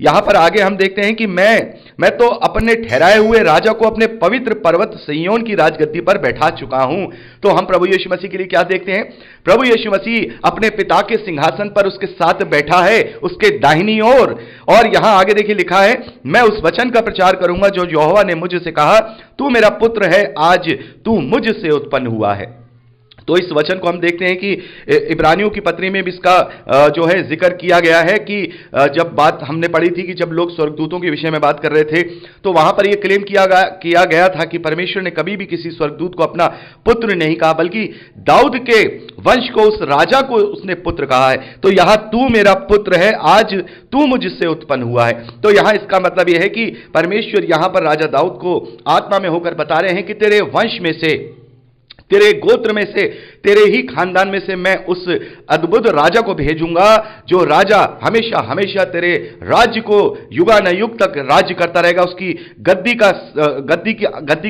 यहां पर आगे हम देखते हैं कि मैं तो अपने ठहराए हुए राजा को अपने पवित्र पर्वत सिय्योन की राजगद्दी पर बैठा चुका हूं। तो हम प्रभु यीशु मसीह के लिए क्या देखते हैं? प्रभु यीशु मसीह अपने पिता के सिंहासन पर उसके साथ बैठा है, उसके दाहिनी ओर। और यहां आगे देखिए लिखा है, मैं उस वचन का प्रचार करूंगा जो यहोवा ने मुझसे कहा, तू मेरा पुत्र है, आज तू मुझसे उत्पन्न हुआ है। तो इस वचन को हम देखते हैं कि इब्रानियों की पत्री में भी इसका जो है जिक्र किया गया है कि जब बात हमने पढ़ी थी कि जब लोग स्वर्गदूतों के विषय में बात कर रहे थे, तो वहां पर यह क्लेम किया गया था कि परमेश्वर ने कभी भी किसी स्वर्गदूत को अपना पुत्र नहीं कहा, बल्कि दाऊद के वंश को, उस राजा को उसने पुत्र कहा है। तो यहां तू मेरा पुत्र है, आज तू मुझसे उत्पन्न हुआ है। तो यहां इसका मतलब यह है कि परमेश्वर यहां पर राजा दाऊद को आत्मा में होकर बता रहे हैं कि तेरे वंश में से, तेरे गोत्र में से, तेरे ही खानदान में से मैं उस अद्भुत राजा को भेजूंगा, जो राजा हमेशा हमेशा तेरे राज्य को युगानुयुग तक राज्य करता रहेगा। उसकी गद्दी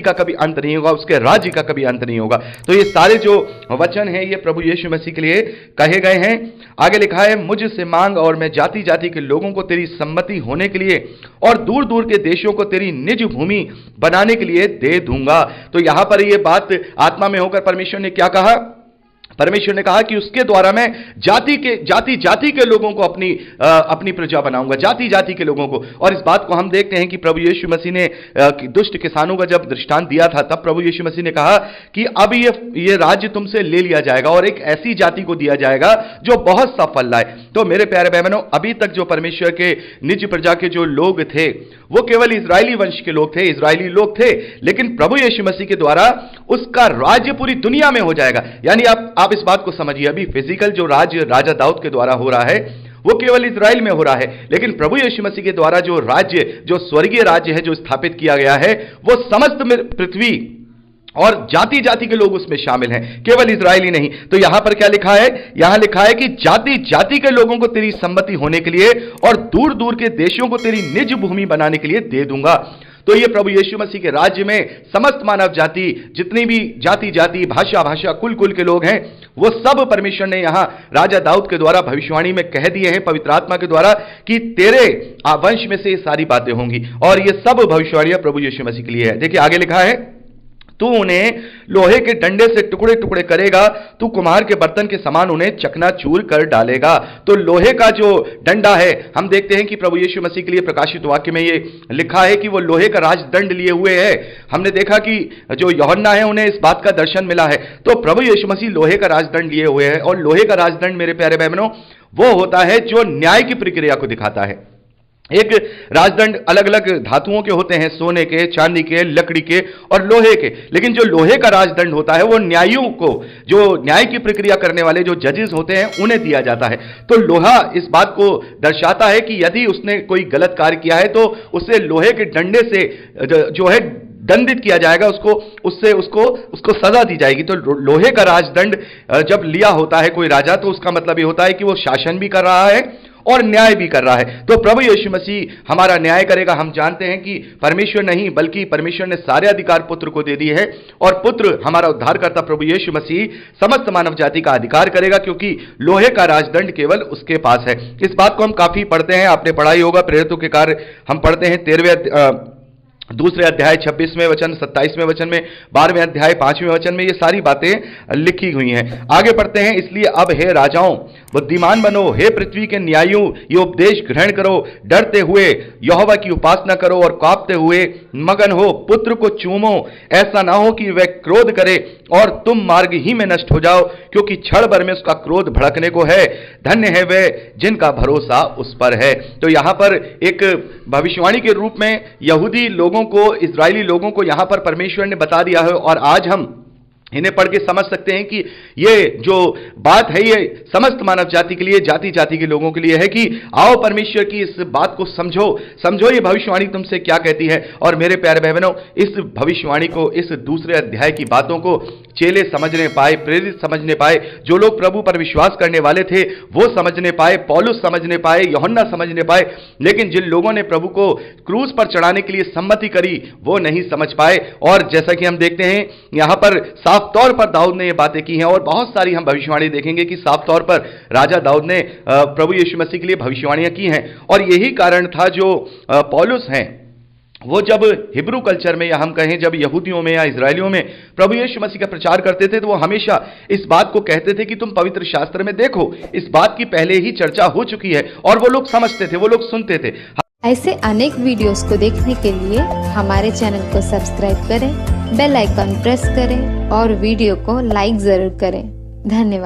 का कभी अंत नहीं होगा, उसके राज्य का कभी अंत नहीं होगा। तो ये सारे जो वचन हैं ये प्रभु यीशु मसीह के लिए कहे गए हैं। आगे लिखा है, मुझसे मांग और मैं जाति जाति के लोगों को तेरी सम्मति होने के लिए और दूर दूर के देशों को तेरी निज भूमि बनाने के लिए दे दूंगा। तो यहां पर यह बात आत्मा में होकर परमेश्वर ने क्या कहा? परमेश्वर ने कहा कि उसके द्वारा मैं जाति जाति के लोगों को अपनी प्रजा बनाऊंगा, जाति जाति के लोगों को। और इस बात को हम देखते हैं कि प्रभु यीशु मसीह ने दुष्ट किसानों का जब दृष्टांत दिया था, तब प्रभु यीशु मसीह ने कहा कि अब ये राज्य तुमसे ले लिया जाएगा और एक ऐसी जाति को दिया जाएगा जो बहुत सा फल लाए। तो मेरे प्यारे भाई बहनों, अभी तक जो परमेश्वर के निज प्रजा के जो लोग थे वो केवल इजरायली वंश के लोग थे, इजरायली लोग थे, लेकिन प्रभु यीशु मसीह के द्वारा उसका राज्य पूरी दुनिया में हो जाएगा। यानी आप इस बात को समझिए, अभी फिजिकल जो राज्य राजा दाऊद के द्वारा हो रहा है वो केवल इजराइल में हो रहा है, लेकिन प्रभु यीशु मसीह के द्वारा जो राज्य, जो स्वर्गीय राज्य है, जो स्थापित किया गया है, वो समस्त पृथ्वी और जाति जाति के लोग उसमें शामिल हैं, केवल इजरायली नहीं। तो यहां पर क्या लिखा है? यहां लिखा है कि जाति जाति के लोगों को तेरी सम्मति होने के लिए और दूर दूर के देशों को तेरी निज भूमि बनाने के लिए दे दूंगा। तो ये प्रभु यीशु मसीह के राज्य में समस्त मानव जाति, जितनी भी जाति जाति, भाषा भाषा, कुल कुल के लोग हैं, वो सब परमेश्वर ने यहां राजा दाऊद के द्वारा भविष्यवाणी में कह दिए हैं, पवित्र आत्मा के द्वारा, कि तेरे वंश में से ये सारी बातें होंगी। और ये सब भविष्यवाणियां प्रभु यीशु मसीह के लिए है। देखिए आगे लिखा है, तू उन्हें लोहे के डंडे से टुकड़े टुकड़े करेगा, तू कुम्हार के बर्तन के समान उन्हें चकनाचूर कर डालेगा। तो लोहे का जो डंडा है, हम देखते हैं कि प्रभु यीशु मसीह के लिए प्रकाशित वाक्य में ये लिखा है कि वो लोहे का राजदंड लिए हुए है। हमने देखा कि जो यूहन्ना है उन्हें इस बात का दर्शन मिला है। तो प्रभु यीशु मसीह लोहे का राजदंड लिए हुए है, और लोहे का राजदंड मेरे प्यारे बहनों वो होता है जो न्याय की प्रक्रिया को दिखाता है। एक राजदंड अलग अलग धातुओं के होते हैं, सोने के, चांदी के, लकड़ी के और लोहे के, लेकिन जो लोहे का राजदंड होता है वो न्यायियों को, जो न्याय की प्रक्रिया करने वाले जो जजेस होते हैं, उन्हें दिया जाता है। तो लोहा इस बात को दर्शाता है कि यदि उसने कोई गलत कार्य किया है तो उसे लोहे के डंडे से जो है दंडित किया जाएगा, उसको सजा दी जाएगी। तो लोहे का राजदंड जब लिया होता है कोई राजा, तो उसका मतलब ये होता है कि वो शासन भी कर रहा है और न्याय भी कर रहा है। तो प्रभु यीशु मसीह हमारा न्याय करेगा। हम जानते हैं कि परमेश्वर नहीं, बल्कि परमेश्वर ने सारे अधिकार पुत्र को दे दिए हैं, और पुत्र हमारा उद्धारकर्ता प्रभु यीशु मसीह समस्त मानव जाति का अधिकार करेगा, क्योंकि लोहे का राजदंड केवल उसके पास है। इस बात को हम काफी पढ़ते हैं, आपने पढ़ा ही होगा, प्रेरितों के कार्य हम पढ़ते हैं 13वें दूसरे अध्याय 26वें वचन, 27वें वचन में, 12वें अध्याय 5वें वचन में ये सारी बातें लिखी हुई हैं। आगे पढ़ते हैं, इसलिए अब हे राजाओं बुद्धिमान बनो, हे पृथ्वी के न्यायियों ये उपदेश ग्रहण करो, डरते हुए यहोवा की उपासना करो और कांपते हुए मगन हो, पुत्र को चूमो, ऐसा ना हो कि वह क्रोध करे और तुम मार्ग ही में नष्ट हो जाओ, क्योंकि क्षण भर में उसका क्रोध भड़कने को है। धन्य है वे जिनका भरोसा उस पर है। तो यहां पर एक भविष्यवाणी के रूप में यहूदी लोगों को, इजरायली लोगों को यहां पर परमेश्वर ने बता दिया है, और आज हम इन्हें पढ़ के समझ सकते हैं कि ये जो बात है ये समस्त मानव जाति के लिए, जाति जाति के लोगों के लिए है कि आओ परमेश्वर की इस बात को समझो ये भविष्यवाणी तुमसे क्या कहती है। और मेरे प्यारे भाई बहनों, इस भविष्यवाणी को, इस दूसरे अध्याय की बातों को चेले समझने पाए, प्रेरित समझने पाए, जो लोग प्रभु पर विश्वास करने वाले थे वो समझने पाए, पौलुस समझने पाए, यूहन्ना समझने पाए, लेकिन जिन लोगों ने प्रभु को क्रूस पर चढ़ाने के लिए सम्मति करी वो नहीं समझ पाए। और जैसा कि हम देखते हैं यहां पर साफ तौर पर दाऊद ने ये बातें की हैं, और बहुत सारी हम भविष्यवाणी देखेंगे कि साफ तौर पर राजा दाऊद ने प्रभु यीशु मसीह के लिए भविष्यवाणियां की हैं। और यही कारण था जो पौलुस हैं, वो जब हिब्रू कल्चर में, या हम कहें जब यहूदियों में या इजरायलियों में प्रभु यीशु मसीह का प्रचार करते थे, तो वो हमेशा इस बात को कहते थे कि तुम पवित्र शास्त्र में देखो, इस बात की पहले ही चर्चा हो चुकी है। और वो लोग समझते थे, वो लोग सुनते थे। ऐसे अनेक वीडियोस को देखने के लिए हमारे चैनल को सब्सक्राइब करें, बेल आइकॉन प्रेस करें और वीडियो को लाइक जरूर करें। धन्यवाद।